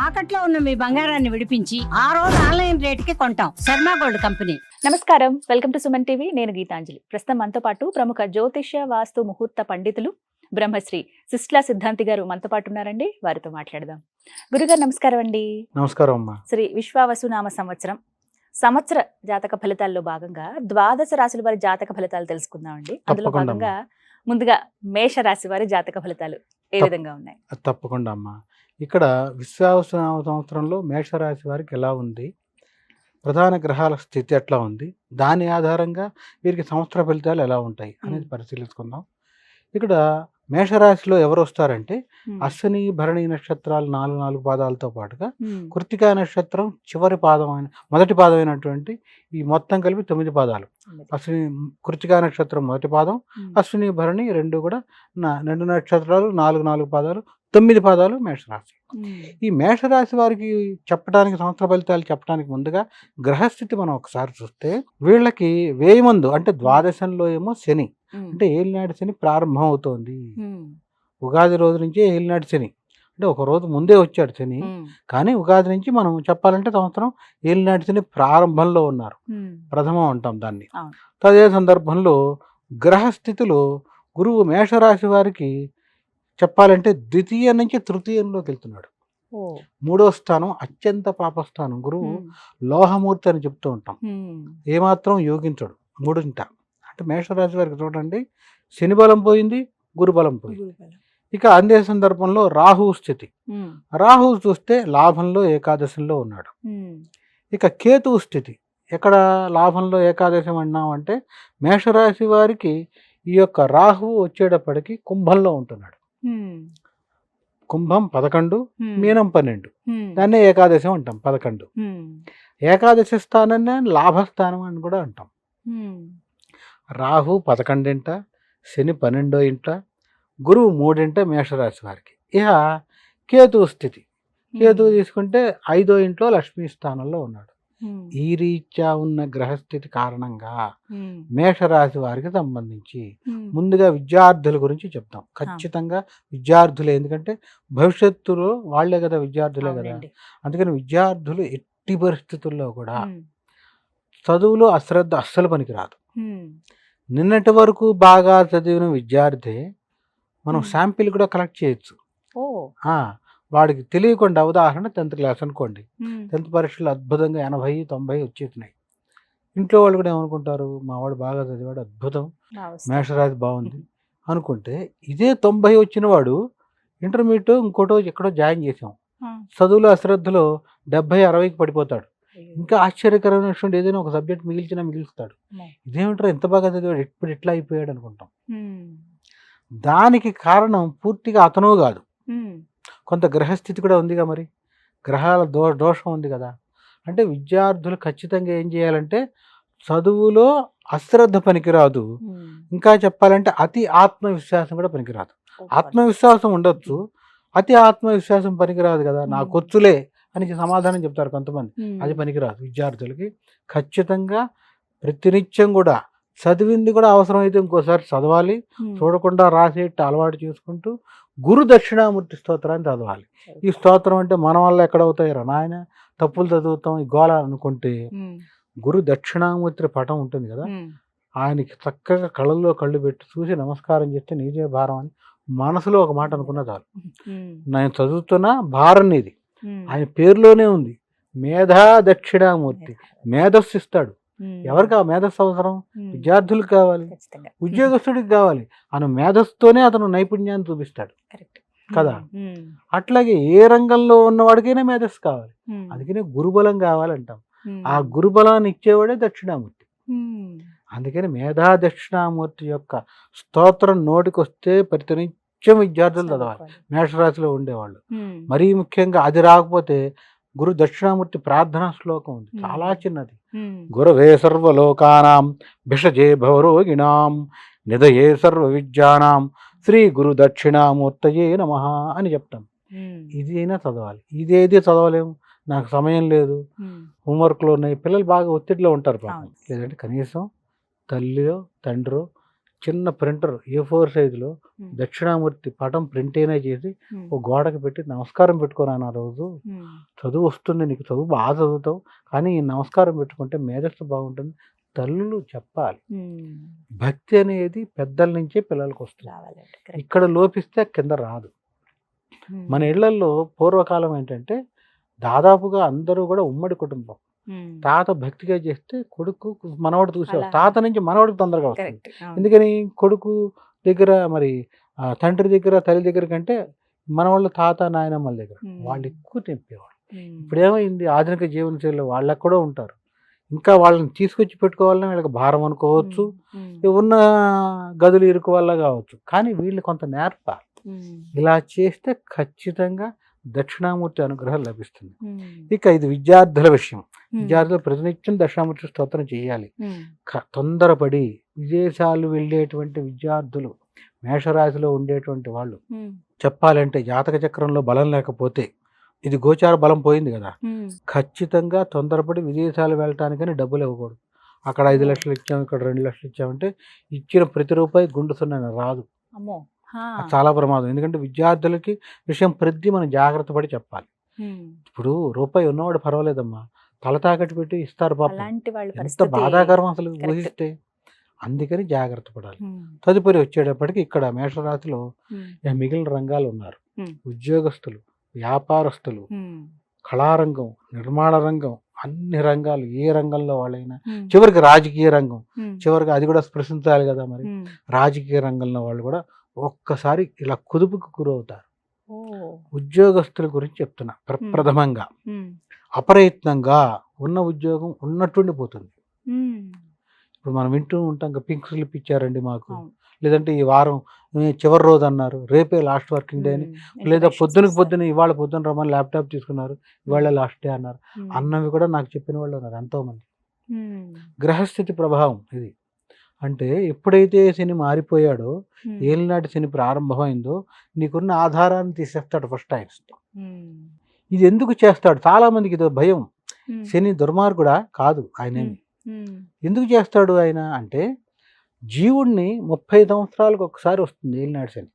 తాకట్లో ఉన్న మీ బంగారాన్ని విడిపించి ఆ రోజు ఆన్లైన్ రేటుకి కొంటాం. Sharma gold company. నమస్కారం, వెల్కమ్ టు సుమన్ టీవీ. నేను గీతాంజలి. ప్రస్తుతం మనతో పాటు ప్రముఖ జ్యోతిష్య వాస్తు ముహూర్త పండితులు బ్రహ్మశ్రీ సిస్లా సిద్ధాంతి గారు మనతో పాటు ఉన్నారండి. వారితో మాట్లాడదాం. గురుగారు నమస్కారం అండి. నమస్కారం అమ్మా. శ్రీ విశ్వావసునామ సంవత్సర జాతక ఫలితాల్లో భాగంగా ద్వాదశ రాశుల వారి జాతక ఫలితాలు తెలుసుకుందామండి. అందులో తప్పకుండా భాగంగా ముందుగా మేష రాశి వారి జాతక ఫలితాలు ఏ విధంగా ఉన్నాయి? తప్పకుండా అమ్మా. ఇక్కడ విశ్వావసునామ సంవత్సరంలో మేషరాశి వారికి ఎలా ఉంది, ప్రధాన గ్రహాల స్థితి ఎట్లా ఉంది, దాని ఆధారంగా వీరికి సంవత్సర ఫలితాలు ఎలా ఉంటాయి అనేది పరిశీలించుకుందాం. ఇక్కడ మేషరాశిలో ఎవరు వస్తారంటే అశ్విని భరణి నక్షత్రాలు 4 పాదాలతో పాటుగా కృత్తికా నక్షత్రం చివరి పాదం మొదటి పాదం అయినటువంటి ఈ మొత్తం కలిపి 9 పాదాలు. అశ్విని కృత్తికా నక్షత్రం మొదటి పాదం, అశ్విని భరణి రెండు కూడా 2 నక్షత్రాలు 4 పాదాలు 9 పాదాలు మేషరాశి. ఈ మేషరాశి వారికి చెప్పడానికి సంవత్సర ఫలితాలు చెప్పడానికి ముందుగా గ్రహస్థితి మనం ఒకసారి చూస్తే వీళ్ళకి వేయమందు అంటే ద్వాదశంలో ఏమో శని అంటే ఏలినాటి శని ప్రారంభం అవుతోంది. ఉగాది రోజు నుంచి ఏలినాటి శని అంటే ఒక రోజు ముందే వచ్చాడు శని, కానీ ఉగాది నుంచి మనం చెప్పాలంటే సంవత్సరం ఏలినాటి శని ప్రారంభంలో ఉన్నారు, ప్రథమం అంటాం దాన్ని. అదే సందర్భంలో గ్రహస్థితిలో గురువు మేషరాశి వారికి చెప్పాలంటే ద్వితీయ నుంచి తృతీయంలోకి వెళ్తున్నాడు. 3వ స్థానం అత్యంత పాపస్థానం. గురువు లోహమూర్తి అని చెప్తూ ఉంటాం, ఏమాత్రం యోగించడు. 3ంట అంటే మేషరాశి వారికి చూడండి, శని బలం పోయింది, గురుబలం పోయింది. ఇక అందే సందర్భంలో రాహు స్థితి, రాహు చూస్తే లాభంలో ఏకాదశంలో ఉన్నాడు. ఇక కేతువు స్థితి, ఎక్కడ లాభంలో ఏకాదశం అన్నామంటే మేషరాశి వారికి ఈ యొక్క రాహు వచ్చేటప్పటికి కుంభంలో ఉంటున్నాడు. కుంభం 11, మీనం 12, దాన్నే ఏకాదశం అంటాం. 11 ఏకాదశి స్థానాన్ని లాభస్థానం అని కూడా అంటాం. రాహు 11ంట, శని 12వ ఇంట, గురువు 3ంట మేషరాశి వారికి. ఇక కేతువు స్థితి, కేతువు తీసుకుంటే 5వ ఇంట్లో లక్ష్మీ స్థానంలో ఉన్నాడు. ఈ రీత్యా ఉన్న గ్రహస్థితి కారణంగా మేషరాశి వారికి సంబంధించి ముందుగా విద్యార్థుల గురించి చెప్తాం. ఖచ్చితంగా విద్యార్థులే, ఎందుకంటే భవిష్యత్తులో వాళ్లే కదా, విద్యార్థులే కదా. అందుకని విద్యార్థులు ఎట్టి పరిస్థితుల్లో కూడా చదువులో అశ్రద్ధ అస్సలు పనికిరాదు. నిన్నటి వరకు బాగా చదివిన విద్యార్థి మనం శాంపిల్ కూడా కలెక్ట్ చేయొచ్చు. వాడికి తెలియకుండా, ఉదాహరణ 10th క్లాస్ అనుకోండి, 10th పరీక్షలు అద్భుతంగా 80, 90 వచ్చేసినాయి. ఇంట్లో వాళ్ళు కూడా ఏమనుకుంటారు, మా వాడు బాగా చదివాడు, అద్భుతం, మేషరాశి బాగుంది అనుకుంటే, ఇదే 90 వచ్చిన వాడు ఇంటర్మీడియట్ ఇంకోటో ఎక్కడో జాయిన్ చేసాం, చదువులో అశ్రద్ధలో 70, 60కి పడిపోతాడు. ఇంకా ఆశ్చర్యకరమైన విషయం, ఏదైనా ఒక సబ్జెక్ట్ మిగిల్చుతాడు. ఇదేమిటారు ఎంత బాగా చదివాడు, ఇప్పుడు ఎట్లా అయిపోయాడు అనుకుంటాం. దానికి కారణం పూర్తిగా అతను కాదు, కొంత గ్రహస్థితి కూడా ఉందిగా, మరి గ్రహాల దోషం ఉంది కదా. అంటే విద్యార్థులు ఖచ్చితంగా ఏం చేయాలంటే, చదువులో అశ్రద్ధ పనికిరాదు, ఇంకా చెప్పాలంటే అతి ఆత్మవిశ్వాసం కూడా పనికిరాదు. ఆత్మవిశ్వాసం ఉండొచ్చు, అతి ఆత్మవిశ్వాసం పనికిరాదు కదా. నాకొచ్చులే అని సమాధానం చెప్తారు కొంతమంది, అది పనికిరాదు. విద్యార్థులకి ఖచ్చితంగా ప్రతినిత్యం కూడా చదివింది కూడా అవసరమైతే ఇంకోసారి చదవాలి, చూడకుండా రాసేట్టు అలవాటు చేసుకుంటూ గురు దక్షిణామూర్తి స్తోత్రాన్ని చదవాలి. ఈ స్తోత్రం అంటే మన వల్ల ఎక్కడవుతాయిరా నాయన, తప్పులు చదువుతాం ఈ గోళ అనుకుంటే, గురు దక్షిణామూర్తి పటం ఉంటుంది కదా, ఆయనకి చక్కగా కళ్ళల్లో కళ్ళు పెట్టి చూసి నమస్కారం చేస్తే నీదే భారం అని మనసులో ఒక మాట అనుకున్న చాలు. నేను చదువుతున్నా భారం నీది, ఆయన పేరులోనే ఉంది, మేధా దక్షిణామూర్తి. మేధస్సు ఇస్తాడు. ఎవరికి ఆ మేధస్సు అవసరం? విద్యార్థులకు కావాలి, ఉద్యోగస్తుడికి కావాలి. అతను మేధస్సుతోనే అతను నైపుణ్యాన్ని చూపిస్తాడు కదా. అట్లాగే ఏ రంగంలో ఉన్నవాడికైనా మేధస్సు కావాలి, అందుకనే గురుబలం కావాలంటాం. ఆ గురుబలాన్ని ఇచ్చేవాడే దక్షిణామూర్తి. అందుకని మేధా దక్షిణామూర్తి యొక్క స్తోత్రం నోటికి వస్తే ప్రతినిత్యం విద్యార్థులు చదవాలి, మేషరాశిలో ఉండేవాళ్ళు. మరీ ముఖ్యంగా అది రాకపోతే గురు దక్షిణామూర్తి ప్రార్థనా శ్లోకం ఉంది, చాలా చిన్నది. గురవే సర్వలోకానాం భిషజే భవరోగిణాం నిధయే సర్వ విద్యానాం శ్రీ గురు దక్షిణామూర్తయే నమః అని చెప్తాం. ఇది అయినా చదవాలి. ఇదేది చదవలేము, నాకు సమయం లేదు, హోంవర్క్లో ఉన్నాయి, పిల్లలు బాగా ఒత్తిడిలో ఉంటారు పాపం. లేదంటే కనీసం తల్లిలో తండ్రో చిన్న ప్రింటర్ A4 సైజులో దక్షిణామూర్తి పటం ప్రింట్ అయినా చేసి ఒక గోడకి పెట్టి నమస్కారం పెట్టుకోరాను ఆ రోజు. చదువు వస్తుంది, నీకు చదువు బాగా చదువుతావు, కానీ ఈ నమస్కారం పెట్టుకుంటే మేధస్సు బాగుంటుంది. తల్లులు చెప్పాలి. భక్తి అనేది పెద్దల నుంచే పిల్లలకు వస్తుంది. ఇక్కడ లోపిస్తే కింద రాదు. మన ఇళ్లలో పూర్వకాలం ఏంటంటే దాదాపుగా అందరూ కూడా ఉమ్మడి కుటుంబం. తాత భక్తిగా చేస్తే కొడుకు మనవడు చూసేవాడు. తాత నుంచి మనవడికి తొందరగా వస్తుంది. ఎందుకని? కొడుకు దగ్గర మరి తండ్రి దగ్గర తల్లి దగ్గర కంటే మనవాళ్ళు తాత నాయనమ్మల దగ్గర వాళ్ళు ఎక్కువ తెంపేవాళ్ళు. ఇప్పుడేమైంది? ఆధునిక జీవనశైలిలో వాళ్ళకు కూడా ఉంటారు. ఇంకా వాళ్ళని తీసుకొచ్చి పెట్టుకోవాలని వీళ్ళకి భారం అనుకోవచ్చు, ఉన్న గదులు ఇరుకు వల్ల కావచ్చు. కానీ వీళ్ళు కొంత నేర్పాలి. ఇలా చేస్తే ఖచ్చితంగా దక్షిణామూర్తి అనుగ్రహం లభిస్తుంది. ఇక ఇది విద్యార్థుల విషయం. విద్యార్థులు ప్రతినిత్యం దక్షిణామూర్తి స్తోత్రం చేయాలి. తొందరపడి విదేశాలు వెళ్ళేటువంటి విద్యార్థులు, మేషరాశిలో ఉండేటువంటి వాళ్ళు చెప్పాలంటే జాతక చక్రంలో బలం లేకపోతే, ఇది గోచార బలం పోయింది కదా, ఖచ్చితంగా తొందరపడి విదేశాలు వెళ్ళటానికని డబ్బులు ఇవ్వకూడదు. అక్కడ 5 లక్షలు ఇచ్చాము, ఇక్కడ 2 లక్షలు ఇచ్చామంటే ఇచ్చిన ప్రతి రూపాయి గుండు సున్నా రాదు. చాలా ప్రమాదం. ఎందుకంటే విద్యార్థులకి విషయం ప్రతి మనం జాగ్రత్త పడి చెప్పాలి. ఇప్పుడు రూపాయి ఉన్నవాడు పర్వాలేదమ్మా, తల తాకట్టు పెట్టి ఇస్తారు పాపం, ఎంత బాధాకరం అసలు ఊహిస్తే. అందుకని జాగ్రత్త పడాలి. తదుపరి వచ్చేటప్పటికి ఇక్కడ మేషరాశిలో మిగిలిన రంగాలు ఉన్నారు. ఉద్యోగస్తులు, వ్యాపారస్తులు, కళారంగం, నిర్మాణ రంగం, అన్ని రంగాలు, ఏ రంగంలో వాళ్ళైనా, చివరికి రాజకీయ రంగం, చివరికి అది కూడా స్పృశించాలి కదా మరి. రాజకీయ రంగంలో వాళ్ళు కూడా ఒక్కసారి ఇలా కుదుపుకు గురవుతారు. ఉద్యోగస్తుల గురించి చెప్తున్నా. ప్రప్రథమంగా అప్రయత్నంగా ఉన్న ఉద్యోగం ఉన్నట్టుండి పోతుంది. ఇప్పుడు మనం వింటూ ఉంటాం, పింక్ స్లిప్ ఇచ్చారండి మాకు, లేదంటే ఈ వారం చివరి రోజు అన్నారు, రేపే లాస్ట్ వర్కింగ్ డే అని, లేదా పొద్దున ఇవాళ పొద్దున రమ్మని ల్యాప్టాప్ తీసుకున్నారు, ఇవాళ లాస్ట్ డే అన్నారు. అన్నవి కూడా నాకు చెప్పిన వాళ్ళు ఉన్నారు ఎంతోమంది. గ్రహస్థితి ప్రభావం ఇది. అంటే ఎప్పుడైతే శని మారిపోయాడో, ఏలినాటి శని ప్రారంభమైందో, నీకున్న ఆధారాన్ని తీసేస్తాడు ఫస్ట్ టైం. ఇది ఎందుకు చేస్తాడు? చాలా మందికి ఇదో భయం. శని దుర్మార్గుడా? కాదు ఆయన. ఎందుకు చేస్తాడు ఆయన అంటే, జీవుణ్ణి 30 సంవత్సరాలకు ఒకసారి వస్తుంది ఏలినాటి శని.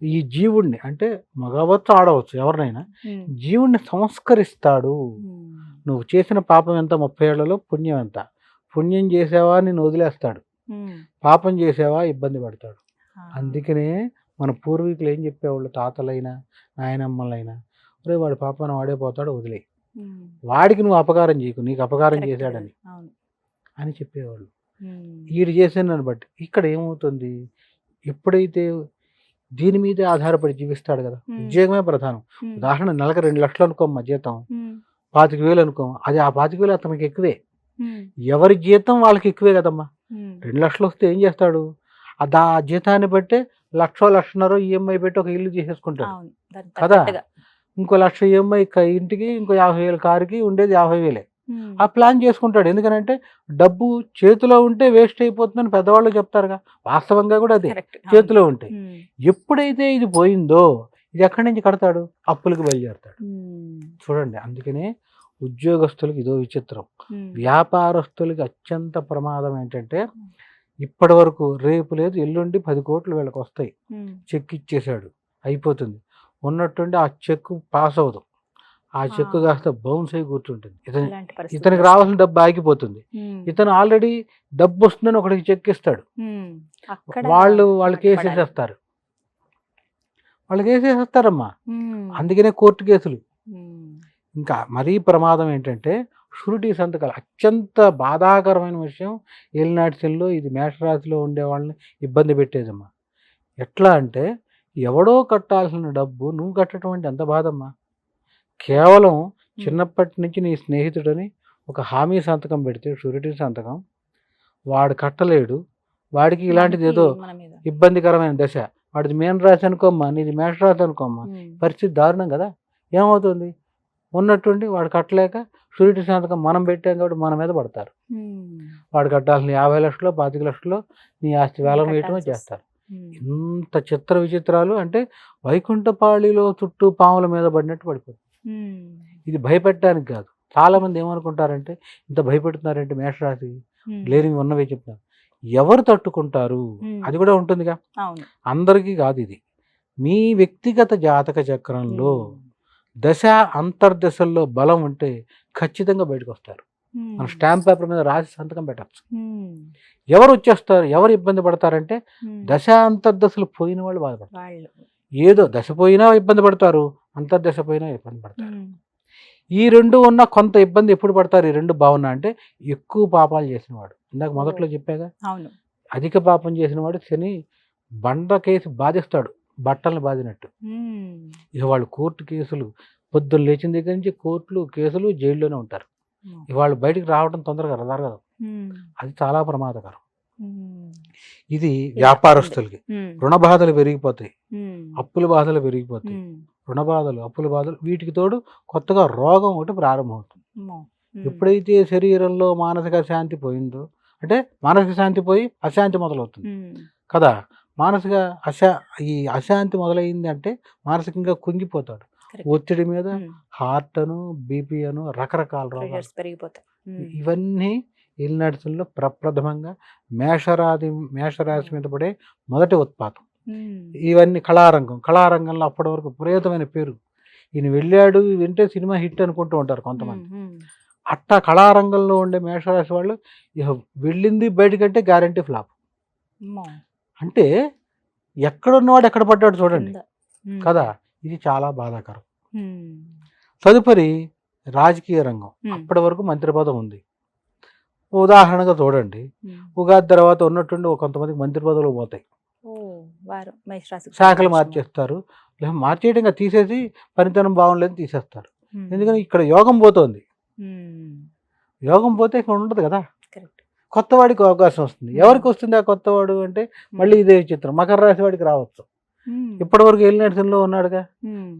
ఈ జీవుణ్ణి అంటే మగవచ్చు ఆడవచ్చు ఎవరినైనా, జీవుణ్ణి సంస్కరిస్తాడు. నువ్వు చేసిన పాపం ఎంత, 30 ఏళ్లలో పుణ్యం ఎంత. పుణ్యం చేసావా నిన్ను వదిలేస్తాడు, పాపం చేసావా ఇబ్బంది పడతాడు. అందుకనే మన పూర్వీకులు ఏం చెప్పేవాళ్ళు, తాతలైనా నాయనమ్మలైనా, ఒరే వాడి పాపాన్ని వాడే పోతాడు, వదిలే, వాడికి నువ్వు అపకారం చేయకు, నీకు అపకారం చేశాడని అని చెప్పేవాళ్ళు. వీడు చేసేదాన్ని బట్టి ఇక్కడ ఏమవుతుంది, ఎప్పుడైతే దీని మీదే ఆధారపడి జీవిస్తాడు కదా, ఉద్యోగమే ప్రధానం. ఉదాహరణ, నెలకు 2 లక్షలు అనుకోమ్మా జీతం, 25,000 అనుకో, అది ఆ 25,000 అతనికి ఎక్కువే. ఎవరి జీతం వాళ్ళకి ఎక్కువే కదమ్మా. 2 లక్షలు వస్తే ఏం చేస్తాడు, ఆ జీతాన్ని బట్టే 1,00,000-1,50,000 ఈఎంఐ పెట్టి ఒక ఇల్లు చేసేసుకుంటాడు కదా. ఇంకో 1,00,000 ఈఎంఐ ఇంటికి, ఇంకో 50,000 కారుకి, ఉండేది 50,000. ఆ ప్లాన్ చేసుకుంటాడు. ఎందుకనంటే డబ్బు చేతిలో ఉంటే వేస్ట్ అయిపోతుందని పెద్దవాళ్ళు చెప్తారుగా, వాస్తవంగా కూడా అదే, చేతిలో ఉంటే. ఎప్పుడైతే ఇది పోయిందో, ఇది ఎక్కడి నుంచి కడతాడు, అప్పులకు బయలుదేరుతాడు. చూడండి, అందుకనే ఉద్యోగస్తులకు ఇదో విచిత్రం. వ్యాపారస్తులకి అత్యంత ప్రమాదం ఏంటంటే, ఇప్పటి వరకు రేపు లేదు ఎల్లుండి 10 కోట్లు వీళ్ళకి వస్తాయి, చెక్ ఇచ్చేసాడు అయిపోతుంది, ఉన్నట్టుండి ఆ చెక్ పాస్ అవ్వదు, ఆ చెక్ కాస్త బౌన్స్ అయి కూర్చుంటుంది. ఇతనికి రావాల్సిన డబ్బు ఆగిపోతుంది. ఇతను ఆల్రెడీ డబ్బు వస్తుందని ఒకటికి చెక్ ఇస్తాడు, వాళ్ళకి వేసేసేస్తారు, వేసేసేస్తారమ్మా. అందుకనే కోర్టు కేసులు. ఇంకా మరీ ప్రమాదం ఏంటంటే షూరిటీ సంతకాలు. అత్యంత బాధాకరమైన విషయం ఏలినాటి శనిలో ఇది మేషరాశిలో ఉండే వాళ్ళని ఇబ్బంది పెట్టేదమ్మా. ఎట్లా అంటే, ఎవడో కట్టాల్సిన డబ్బు నువ్వు కట్టడం అంటే ఎంత బాధమ్మా. కేవలం చిన్నప్పటి నుంచి నీ స్నేహితుడని ఒక హామీ సంతకం పెడితే, షూరిటీ సంతకం, వాడు కట్టలేడు, వాడికి ఇలాంటిది ఏదో ఇబ్బందికరమైన దశ. వాడిది మేన రాశి అనుకోమ్మా, నీది మేషరాశి అనుకోమ్మా, పరిస్థితి దారుణం కదా. ఏమవుతుంది, ఉన్నట్టుండి వాడు కట్టలేక షూరిటీ సంతకం మనం పెట్టాం కాబట్టి మన మీద పడతారు. వాడు కట్టాల్సిన 50 లక్షలు 25 లక్షలు నీ ఆస్తి వేలం వేయటమే చేస్తారు. ఇంత చిత్ర విచిత్రాలు. అంటే వైకుంఠపాళిలో చుట్టూ పాముల మీద పడినట్టు పడిపోతుంది. ఇది భయపెట్టడానికి కాదు. చాలా మంది ఏమనుకుంటారంటే, ఇంత భయపెడుతున్నారంటే మేషరాశి లేనివి ఉన్నవే చెప్తున్నారు. ఎవరు తట్టుకుంటారు అది కూడా ఉంటుందిగా. అవును. అందరికీ కాదు ఇది. మీ వ్యక్తిగత జాతక చక్రంలో దశ అంతర్దశల్లో బలం ఉంటే ఖచ్చితంగా బయటకు వస్తారు. మన స్టాంప్ పేపర్ మీద రాసి సంతకం పెట్టచ్చు. ఎవరు వచ్చేస్తారు, ఎవరు ఇబ్బంది పడతారంటే దశ అంతర్దశలు పోయిన వాళ్ళు బాధపడతారు. ఏదో దశ పోయినా ఇబ్బంది పడతారు, అంతర్దశ పోయినా ఇబ్బంది పడతారు. ఈ రెండు ఉన్న కొంత ఇబ్బంది ఎప్పుడు పడతారు ఈ రెండు బాగున్నా అంటే ఎక్కువ పాపాలు చేసినవాడు. ఇందాక మొదట్లో చెప్పాగా, అధిక పాపం చేసినవాడు శని బండ కేసు బాధిస్తాడు, బట్టలను బాధినట్టు. ఇక వాళ్ళు కోర్టు కేసులు పొద్దున్న లేచిన దగ్గర నుంచి కోర్టులు కేసులు జైల్లోనే ఉంటారు. వాళ్ళు బయటికి రావడం తొందరగా జరగదు. అది చాలా ప్రమాదకరం. ఇది వ్యాపారస్తులకి రుణ బాధలు పెరిగిపోతాయి, అప్పుల బాధలు పెరిగిపోతాయి. రుణ బాధలు, అప్పుల బాధలు, వీటికి తోడు కొత్తగా రోగం ఒకటి ప్రారంభమవుతుంది. ఎప్పుడైతే శరీరంలో మానసిక శాంతి పోయిందో, అంటే మానసిక శాంతి పోయి అశాంతి మొదలవుతుంది కదా. మానసిక ఈ అశాంతి మొదలైంది అంటే మానసికంగా కుంగిపోతాడు. ఒత్తిడి మీద హార్ట్ అను, బీపీ అను, రకరకాల రోగాలు పెరిగిపోతాయి. ఇవన్నీ ఇల్నడ్స్లో ప్రప్రథమంగా మేషరాశి మీద పడే మొదటి ఉత్పాతం. ఇవన్నీ కళారంగంలో అప్పటి వరకు విపరీతమైన పేరు. ఈయన వెళ్ళాడు వింటే సినిమా హిట్ అనుకుంటూ ఉంటారు కొంతమంది. అట్టా కళారంగంలో ఉండే మేషరాశి వాళ్ళు ఇక వెళ్ళింది బయటకంటే గ్యారంటీ ఫ్లాప్. అంటే ఎక్కడున్నవాడు ఎక్కడ పడ్డాడు చూడండి కదా. ఇది చాలా బాధాకరం. తదుపరి రాజకీయ రంగం. అప్పటి వరకు మంత్రి పదవి ఉంది. ఉదాహరణగా చూడండి, ఉగాది తర్వాత ఉన్నట్టుండి కొంతమందికి మంత్రి పదవులు పోతాయి, శాఖలు మార్చేస్తారు. లేదా మార్చేయడంగా తీసేసి పనితనం బాగుండలేదు తీసేస్తారు. ఎందుకని ఇక్కడ యోగం పోతుంది. యోగం పోతే ఇక్కడ ఉండదు కదా. కొత్తవాడికి అవకాశం వస్తుంది. ఎవరికి వస్తుంది ఆ కొత్తవాడు అంటే మళ్ళీ ఇదే చిత్రం, మకర రాశి వాడికి రావచ్చు. ఇప్పటి వరకు వెళ్ళినలో ఉన్నాడుగా,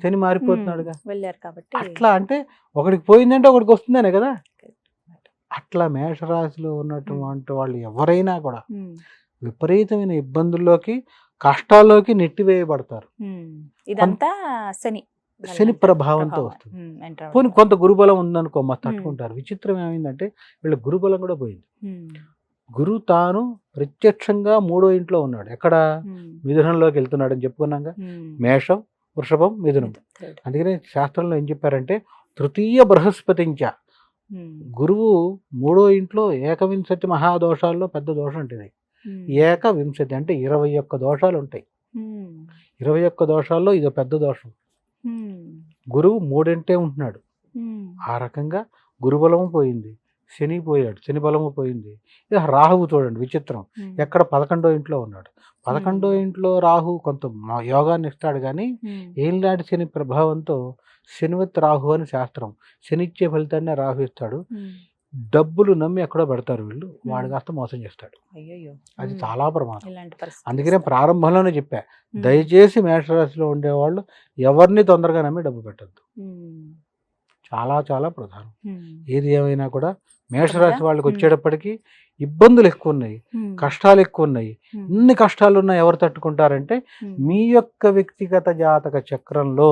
శని మారిపోతున్నాడుగా. అట్లా అంటే ఒకడికి పోయిందంటే ఒకడికి వస్తుందనే కదా. అట్లా మేషరాశిలో ఉన్నటువంటి వాళ్ళు ఎవరైనా కూడా విపరీతమైన ఇబ్బందుల్లోకి, కష్టాల్లోకి నెట్టివేయబడతారు. ఇదంతా శని ప్రభావంతో వస్తుంది. పోనీ కొంత గురుబలం ఉందనుకో మా తట్టుకుంటారు. విచిత్రం ఏమైందంటే వీళ్ళ గురుబలం కూడా పోయింది. గురువు తాను ప్రత్యక్షంగా 3వ ఇంట్లో ఉన్నాడు. ఎక్కడ? మిథునంలోకి వెళ్తున్నాడు అని చెప్పుకున్నాగా. మేషం, వృషభం, మిథునం. అందుకనే శాస్త్రంలో ఏం చెప్పారంటే తృతీయ బృహస్పతించ. గురువు 3వ ఇంట్లో ఏకవింశతి మహాదోషాల్లో పెద్ద దోషం ఉంటుంది. ఏకవింశతి అంటే 21 దోషాలు ఉంటాయి. 21 దోషాల్లో ఇది పెద్ద దోషం. గురువు 3 ఉంటున్నాడు. ఆ రకంగా గురుబలము పోయింది, శని పోయాడు, శని బలము పోయింది. ఇక రాహువు చూడండి విచిత్రం, ఎక్కడ 11వ ఇంట్లో ఉన్నాడు. 11వ ఇంట్లో రాహు కొంత యోగాన్ని ఇస్తాడు కానీ ఏలినాటి శని ప్రభావంతో శనివత్ రాహు అని శాస్త్రం. శని ఇచ్చే ఫలితాన్ని రాహు ఇస్తాడు. డబ్బులు నమ్మి ఎక్కడో పెడతారు వీళ్ళు, వాడు కాస్త మోసం చేస్తాడు. అది చాలా ప్రమాదం. అందుకనే ప్రారంభంలోనే చెప్పా, దయచేసి మేషరాశిలో ఉండేవాళ్ళు ఎవరిని తొందరగా నమ్మి డబ్బు పెట్టద్దు. చాలా చాలా ప్రధానం. ఏది ఏమైనా కూడా మేషరాశి వాళ్ళకి వచ్చేటప్పటికి ఇబ్బందులు ఎక్కువ ఉన్నాయి, కష్టాలు ఎక్కువ ఉన్నాయి. ఇన్ని కష్టాలు ఉన్నాయి ఎవరు తట్టుకుంటారంటే మీ యొక్క వ్యక్తిగత జాతక చక్రంలో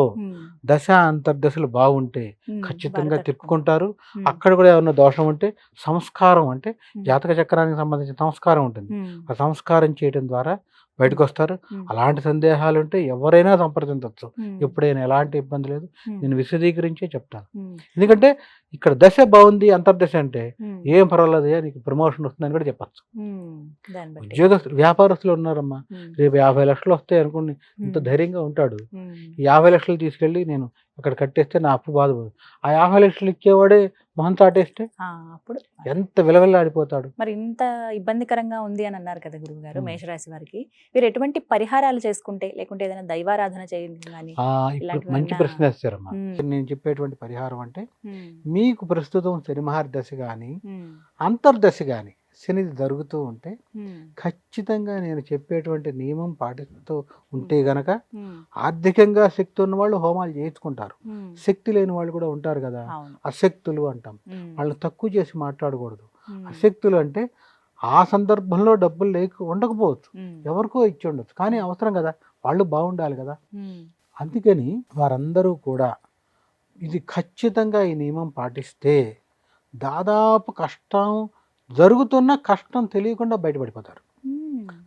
దశ అంతర్దశలు బాగుంటే ఖచ్చితంగా తిప్పుకుంటారు. అక్కడ కూడా ఏమన్నా దోషం ఉంటే సంస్కారం, అంటే జాతక చక్రానికి సంబంధించిన సంస్కారం ఉంటుంది, ఆ సంస్కారం చేయడం ద్వారా బయటకు వస్తారు. అలాంటి సందేహాలు ఉంటే ఎవరైనా సంప్రదించవచ్చు, ఎప్పుడైనా ఎలాంటి ఇబ్బంది లేదు. నేను విశదీకరించే చెప్తాను. ఎందుకంటే ఇక్కడ దశ బాగుంది, అంతర్దశ అంటే ఏం పర్వాలేదు, నీకు ప్రమోషన్ వస్తుందని కూడా చెప్పచ్చు. ఉద్యోగస్తులు, వ్యాపారస్తులు ఉన్నారమ్మా, రేపు 50 లక్షలు వస్తాయి అనుకోండి, ఇంత ధైర్యంగా ఉంటాడు. 50 లక్షలు తీసుకెళ్ళి నేను అక్కడ కట్టేస్తే నా అప్పు బాధపడదు. ఆ 50 లక్షలు ఇచ్చేవాడే మొహం చాటేస్తే అప్పుడు ఎంత విలవిల్లాడిపోతాడు. మరి ఇంత ఇబ్బందికరంగా ఉంది అని అన్నారు కదా గురువు గారు, మేషరాశి వారికి మీరు ఎటువంటి పరిహారాలు చేసుకుంటే, లేకుంటే ఏదైనా దైవారాధన చేయండి కానీ? ఇప్పుడు మంచి ప్రశ్న వేస్తారమ్మా. నేను చెప్పేటువంటి పరిహారం అంటే మీకు ప్రస్తుతం శని మహర్దశ కానీ అంతర్దశ కానీ శని జరుగుతూ ఉంటే ఖచ్చితంగా నేను చెప్పేటువంటి నియమం పాటిస్తూ ఉంటే గనక ఆర్థికంగా శక్తి ఉన్న వాళ్ళు హోమాలు చేయించుకుంటారు. శక్తి లేని వాళ్ళు కూడా ఉంటారు కదా, అశక్తులు అంటాం. వాళ్ళని తక్కువ చేసి మాట్లాడకూడదు. అశక్తులు అంటే ఆ సందర్భంలో డబ్బులు ఉండకపోవచ్చు, ఎవరికో ఇచ్చి ఉండొచ్చు, కానీ అవసరం కదా, వాళ్ళు బాగుండాలి కదా. అందుకని వారందరూ కూడా ఇది ఖచ్చితంగా ఈ నియమం పాటిస్తే దాదాపు కష్టం జరుగుతున్న కష్టం తెలియకుండా బయటపడిపోతారు.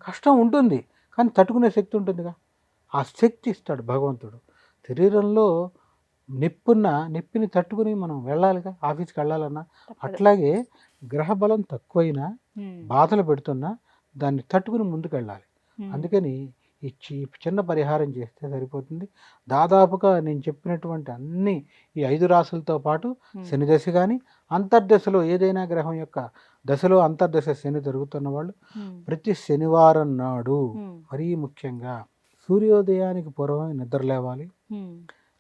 కష్టం ఉంటుంది కానీ తట్టుకునే శక్తి ఉంటుందిగా, ఆ శక్తి ఇస్తాడు భగవంతుడు. శరీరంలో నొప్పిని తట్టుకుని మనం వెళ్ళాలిగా, ఆఫీస్కి వెళ్ళాలన్నా. అట్లాగే గ్రహబలం తక్కువైనా బాధలు పెడుతున్నా దాన్ని తట్టుకుని ముందుకు వెళ్ళాలి. అందుకని ఈ చిన్న పరిహారం చేస్తే సరిపోతుంది. దాదాపుగా నేను చెప్పినటువంటి అన్ని ఈ 5 రాసులతో పాటు శని దశ కానీ అంతర్దశలో ఏదైనా గ్రహం యొక్క దశలో అంతర్దశ శని జరుగుతున్న వాళ్ళు ప్రతి శనివారం నాడు మరీ ముఖ్యంగా సూర్యోదయానికి పూర్వమే నిద్ర లేవాలి.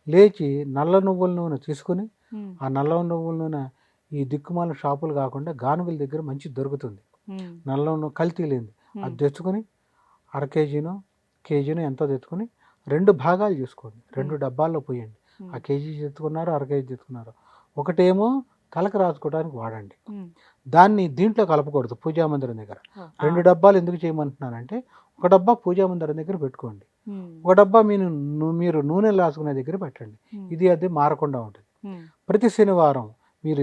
లేచి నల్ల నువ్వుల నూనె తీసుకుని, ఆ నల్ల నువ్వుల నూనె ఈ దిక్కుమాల షాపులు కాకుండా గానుగుల దగ్గర మంచి దొరుకుతుంది, నల్ల నూనె కల్తీ లేనిది. అది తెచ్చుకొని అర కేజీనో ఎంతో తెచ్చుకొని 2 భాగాలు చేసుకోండి, 2 డబ్బాల్లో పోయండి. ఆ కేజీ తెచ్చుకున్నారు, అర కేజీ తెచ్చుకున్నారు. ఒకటేమో తలకు రాసుకోవడానికి వాడండి, దాన్ని దీంట్లో కలపకూడదు పూజా మందిరం దగ్గర. 2 డబ్బాలు ఎందుకు చేయమంటున్నానంటే, ఒక డబ్బా పూజా మందిరం దగ్గర పెట్టుకోండి, ఒక డబ్బా మీరు నూనె రాసుకునే దగ్గర పెట్టండి. అది మారకుండా ఉంటుంది. ప్రతి శనివారం మీరు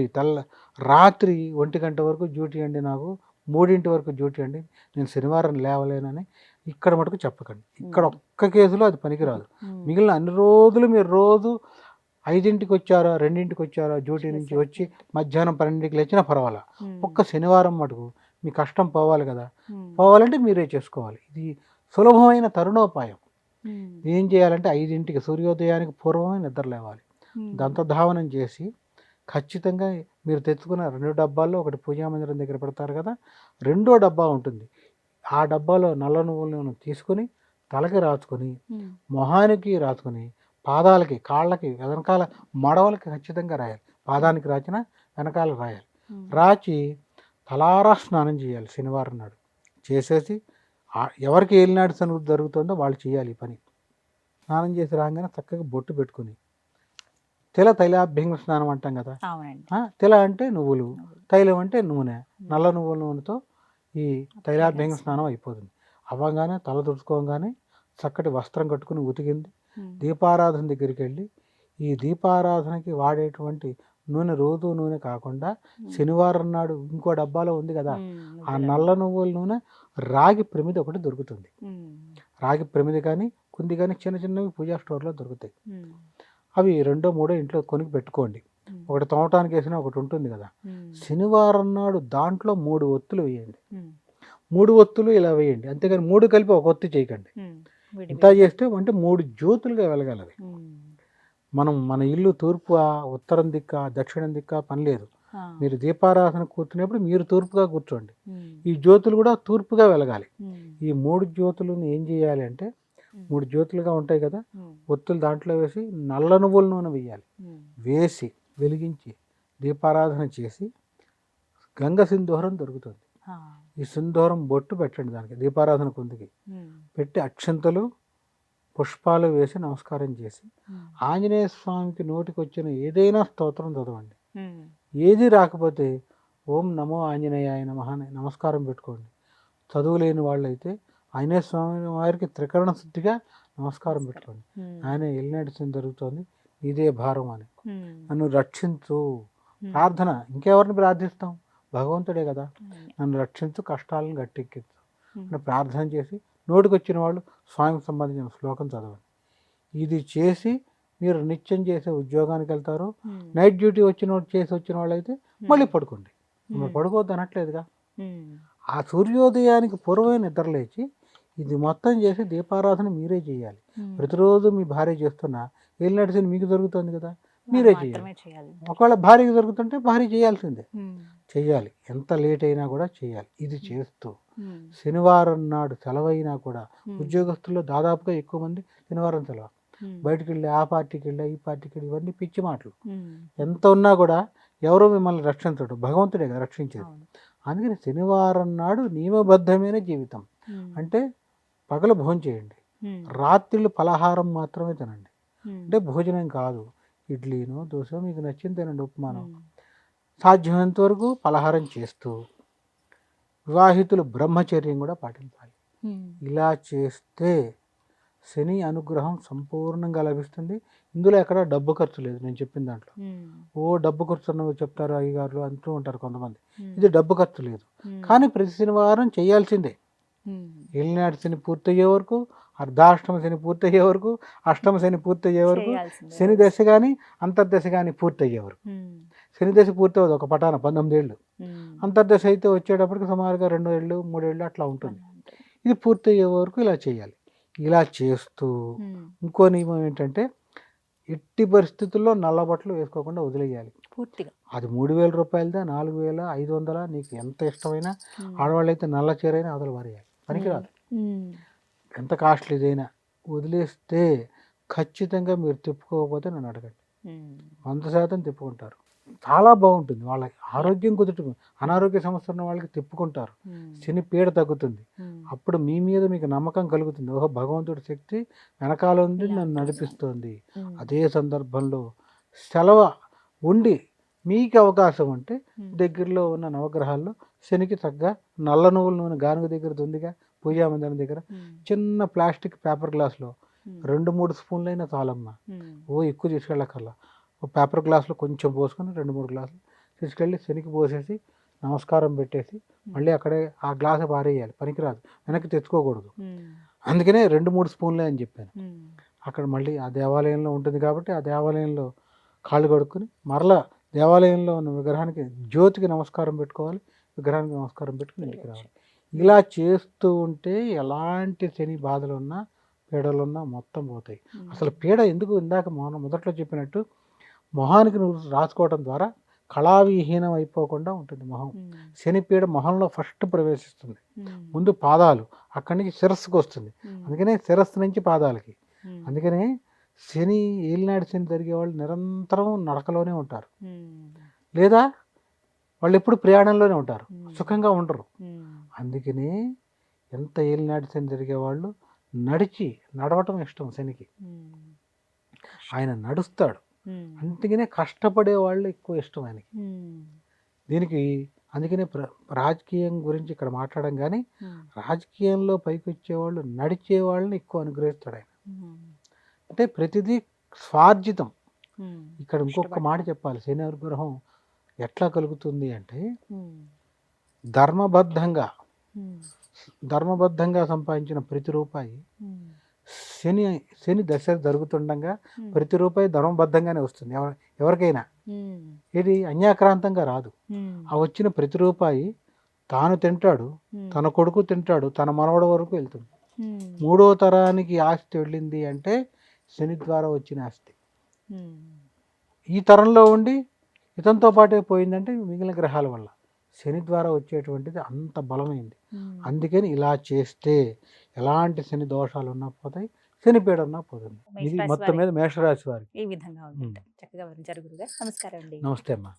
రాత్రి 1 గంట వరకు డ్యూటీ అండి, నాకు 3 వరకు డ్యూటీ అండి, నేను శనివారం లేవలేనని ఇక్కడ మటుకు చెప్పకండి. ఇక్కడ ఒక్క కేసులో అది పనికిరాదు. మిగిలిన అన్ని రోజులు మీరు రోజు 5ంటికి వచ్చారా 2ంటికి వచ్చారా డ్యూటీ నుంచి వచ్చి మధ్యాహ్నం 12కి లేచినా పర్వాలా, ఒక్క శనివారం మటుకు మీ కష్టం పోవాలి కదా, పోవాలంటే మీరే చేసుకోవాలి. ఇది సులభమైన తరుణోపాయం. ఏం చేయాలంటే 5ంటికి సూర్యోదయానికి పూర్వమే నిద్ర లేవాలి, దంతధావనం చేసి ఖచ్చితంగా మీరు తెచ్చుకున్న 2 డబ్బాల్లో ఒకటి పూజా మందిరం దగ్గర పెడతారు కదా, 2వ డబ్బా ఉంటుంది. ఆ డబ్బాలో నల్ల నువ్వుల నూనె తీసుకుని తలకి రాసుకొని, మొహానికి రాసుకొని, పాదాలకి కాళ్ళకి వెనకాల మడవలకి ఖచ్చితంగా రాయాలి. పాదానికి రాచిన వెనకాల రాయాలి. రాచి తలారా స్నానం చేయాలి శనివారం నాడు. చేసేసి ఎవరికి ఏలినాడు శని జరుగుతుందో వాళ్ళు చేయాలి ఈ పని. స్నానం చేసి రాగానే చక్కగా బొట్టు పెట్టుకుని, తైలాభ్యంగ స్నానం అంటాం కదా, తిల అంటే నువ్వులు, తైలం అంటే నూనె, నల్ల నువ్వుల నూనెతో ఈ తైలాభ్యంగ స్నానం అయిపోతుంది. అవ్వగానే తల తుడుచుకోగానే చక్కటి వస్త్రం కట్టుకుని ఉతికింది దీపారాధన దగ్గరికి వెళ్ళి, ఈ దీపారాధనకి వాడేటువంటి నూనె రోజు నూనె కాకుండా శనివారం నాడు ఇంకో డబ్బాలో ఉంది కదా, ఆ నల్ల నువ్వుల నూనె రాగి ప్రమిది ఒకటి దొరుకుతుంది. రాగి ప్రమిది కానీ కుంది కానీ చిన్న చిన్నవి పూజా స్టోర్లో దొరుకుతాయి. అవి 2, 3 ఇంట్లో కొనికి పెట్టుకోండి. ఒకటి తోమటానికి వేసిన ఒకటి ఉంటుంది కదా. శనివారం నాడు దాంట్లో 3 ఒత్తులు వేయండి. 3 ఒత్తులు ఇలా వేయండి, అంతేగాని 3 కలిపి ఒక ఒత్తి చేయకండి. ఇంత చేస్తే అంటే 3 జ్యోతులుగా వెలగాలి. మన ఇల్లు తూర్పు ఉత్తరం దిక్క దక్షిణం దిక్క పని లేదు. మీరు దీపారాధన కూర్చునేప్పుడు మీరు తూర్పుగా కూర్చోండి, ఈ జ్యోతులు కూడా తూర్పుగా వెలగాలి. ఈ 3 జ్యోతులను ఏం చేయాలి అంటే, 3 జ్యోతులుగా ఉంటాయి కదా, ఒత్తులు దాంట్లో వేసి నల్ల నువ్వుల నూనె వేయాలి. వేసి వెలిగించి దీపారాధన చేసి గంగ సింధూరం దొరుకుతుంది, ఈ సింధూరం బొట్టు పెట్టండి దానికి, దీపారాధన కుందికి పెట్టి అక్షంతలు పుష్పాలు వేసి నమస్కారం చేసి ఆంజనేయ స్వామికి నోటికి వచ్చిన ఏదైనా స్తోత్రం చదవండి. ఏది రాకపోతే ఓం నమో ఆంజనేయాయ నమః నమస్కారం పెట్టుకోండి. చదువులేని వాళ్ళైతే ఆంజనేయ స్వామి వారికి త్రికరణ శుద్ధిగా నమస్కారం పెట్టుకోండి. ఆయన ఎల్లినడిసిన జరుగుతోంది, ఇదే భారం అని, నన్ను రక్షించు. ప్రార్థన ఇంకెవరిని ప్రార్థిస్తాం, భగవంతుడే కదా, నన్ను రక్షించు, కష్టాలను గట్టెక్కించు అని ప్రార్థన చేసి నోటికి వచ్చిన వాళ్ళు స్వామికి సంబంధించిన శ్లోకం చదవండి. ఇది చేసి మీరు నిత్యం చేసే ఉద్యోగానికి వెళ్తారు. నైట్ డ్యూటీ వచ్చిన వాళ్ళు అయితే మళ్ళీ పడుకోండి, పడుకోవద్దు అనట్లేదుగా. ఆ సూర్యోదయానికి పూర్వమే నిద్ర లేచి ఇది మొత్తం చేసి దీపారాధన మీరే చేయాలి. ప్రతిరోజు మీ భార్య చేస్తున్నా ఏళ్ళు నడిచిన మీకు జరుగుతుంది కదా, మీరే చేయాలి. ఒకవేళ భార్యకి జరుగుతుంటే భార్య చేయాల్సిందే, చెయ్యాలి. ఎంత లేట్ అయినా కూడా చేయాలి. ఇది చేస్తూ శనివారం నాడు సెలవైనా కూడా, ఉద్యోగస్తుల్లో దాదాపుగా ఎక్కువ మంది శనివారం సెలవు, బయటికి వెళ్ళి ఆ పార్టీకి వెళ్ళి ఈ పార్టీకి వెళ్ళి, ఇవన్నీ పిచ్చి మాటలు. ఎంత ఉన్నా కూడా ఎవరో మిమ్మల్ని రక్షించడు, భగవంతుడే కదా రక్షించేది. అందుకని శనివారం నాడు నియమబద్ధమైన జీవితం అంటే పగలు భోజనం చేయండి, రాత్రిళ్ళు పలహారం మాత్రమే తినండి. అంటే భోజనం కాదు, ఇడ్లీనో దోశ మీకు నచ్చింది తినండి, ఉప్మానో. సాధ్యమైనంత వరకు పలహారం చేస్తూ వివాహితులు బ్రహ్మచర్యం కూడా పాటించాలి. ఇలా చేస్తే శని అనుగ్రహం సంపూర్ణంగా లభిస్తుంది. ఇందులో ఎక్కడ డబ్బు ఖర్చు లేదు నేను చెప్పిన దాంట్లో. డబ్బు ఖర్చు అన్నవి చెప్తారు అయ్యగారులు అంటూ ఉంటారు కొంతమంది. ఇది డబ్బు ఖర్చు లేదు, కానీ ప్రతి శనివారం చేయాల్సిందే. ఏలినాటి శని పూర్తయ్యే వరకు, అర్ధాష్టమ శని పూర్తయ్యే వరకు, అష్టమ శని పూర్తయ్యే వరకు, శని దశ కానీ అంతర్దశ కానీ పూర్తయ్యే వరకు. శని దశ పూర్తవుతుంది ఒక పటాన 19 ఏళ్ళు, అంతర్దశ అయితే వచ్చేటప్పటికి సుమారుగా 2 ఏళ్ళు 3 ఏళ్ళు అట్లా ఉంటుంది. ఇది పూర్తయ్యే వరకు ఇలా చేయాలి. ఇలా చేస్తూ ఇంకో నియమం ఏంటంటే, ఎట్టి పరిస్థితుల్లో నల్ల బట్టలు వేసుకోకుండా వదిలేయాలి పూర్తిగా. అది 3,000 రూపాయలదా 4,000 500 నీకు ఎంత ఇష్టమైనా, ఆడవాళ్ళు అయితే నల్ల చీర అయినా అవతల వారేయాలి, పనికిరాదు. ఎంత కాస్ట్లీదైనా వదిలేస్తే ఖచ్చితంగా మీరు తిప్పుకోకపోతే నన్ను అడగండి, 100% తిప్పుకుంటారు. చాలా బాగుంటుంది, వాళ్ళకి ఆరోగ్యం కుదురుతుంది. అనారోగ్య సమస్య ఉన్న వాళ్ళకి తిప్పుకుంటారు, శని పీడ తగ్గుతుంది. అప్పుడు మీ మీద మీకు నమ్మకం కలుగుతుంది, ఓహో భగవంతుడి శక్తి వెనకాల ఉంది నన్ను నడిపిస్తుంది. అదే సందర్భంలో సెలవు ఉండి మీకు అవకాశం ఉంటే దగ్గరలో ఉన్న నవగ్రహాల్లో శనికి తగ్గ నల్ల నువ్వుల నూనె గానుగ దగ్గర ఉందిగా, పూజా మందిరం దగ్గర చిన్న ప్లాస్టిక్ పేపర్ గ్లాస్లో 2-3 స్పూన్లైనా చాలమ్మా, ఎక్కువ తీసుకెళ్ళకల్లా. ఒక పేపర్ గ్లాసులో కొంచెం పోసుకొని 2-3 గ్లాసులు తీసుకెళ్ళి శనికి పోసేసి నమస్కారం పెట్టేసి మళ్ళీ అక్కడే ఆ గ్లాసు పారేయాలి, పనికిరాదు, వెనక్కి తెచ్చుకోకూడదు. అందుకనే 2-3 స్పూన్లే అని చెప్పాను. అక్కడ మళ్ళీ ఆ దేవాలయంలో ఉంటుంది కాబట్టి ఆ దేవాలయంలో కాళ్ళు కడుక్కొని మరలా దేవాలయంలో ఉన్న విగ్రహానికి జ్యోతికి నమస్కారం పెట్టుకోవాలి, విగ్రహానికి నమస్కారం పెట్టుకుని ఇంటికి రావాలి. ఇలా చేస్తూ ఉంటే ఎలాంటి శని బాధలున్నా పీడలున్నా మొత్తం పోతాయి. అసలు పీడ ఎందుకు, ఇందాక మొదట్లో చెప్పినట్టు మొహానికి నువ్వు రాసుకోవడం ద్వారా కళావిహీనం అయిపోకుండా ఉంటుంది మొహం. శని పీడ మొహంలో ఫస్ట్ ప్రవేశిస్తుంది, ముందు పాదాలు, అక్కడి నుంచి శిరస్సుకు వస్తుంది. అందుకనే శిరస్సు నుంచి పాదాలకి. అందుకనే శని ఏలినాడు శని జరిగే వాళ్ళు నిరంతరం నడకలోనే ఉంటారు, లేదా వాళ్ళు ఎప్పుడు ప్రయాణంలోనే ఉంటారు, సుఖంగా ఉండరు. అందుకనే ఎంత ఏలినాడు శని జరిగే వాళ్ళు నడవటం ఇష్టం శనికి, ఆయన నడుస్తాడు. అందుకనే కష్టపడే వాళ్ళు ఎక్కువ ఇష్టం ఆయనకి. దీనికి అందుకనే రాజకీయం గురించి ఇక్కడ మాట్లాడడం, కానీ రాజకీయంలో పైకి వచ్చేవాళ్ళు నడిచే వాళ్ళని ఎక్కువ అనుగ్రహిస్తాడు ఆయన. అంటే ప్రతిదీ స్వార్జితం. ఇక్కడ ఇంకొక మాట చెప్పాలి, శని అనుగ్రహం ఎట్లా కలుగుతుంది అంటే, ధర్మబద్ధంగా సంపాదించిన ప్రతి రూపాయి శని దశ జరుగుతుండగా ప్రతి రూపాయి ధర్మబద్ధంగానే వస్తుంది ఎవరికైనా. ఇది అన్యాక్రాంతంగా రాదు. ఆ వచ్చిన ప్రతి రూపాయి తాను తింటాడు, తన కొడుకు తింటాడు, తన మనవడ వరకు వెళ్తుంది. 3వ తరానికి ఆస్తి వెళ్ళింది అంటే శని ద్వారా వచ్చిన ఆస్తి. ఈ తరంలో ఉండి ఇతనితో పాటే పోయిందంటే మిగిలిన గ్రహాల వల్ల. శని ద్వారా వచ్చేటువంటిది అంత బలమైంది. అందుకని ఇలా చేస్తే ఎలాంటి శని దోషాలు ఉన్నా పోతాయి, శని పీడ ఉన్నా పోతుంది. ఇది మొత్తం మీద మేషరాశి వారికి ఈ విధంగా ఉంటుంది. చక్కగా జరుగుగా. నమస్కారం అండి. నమస్తే అమ్మా.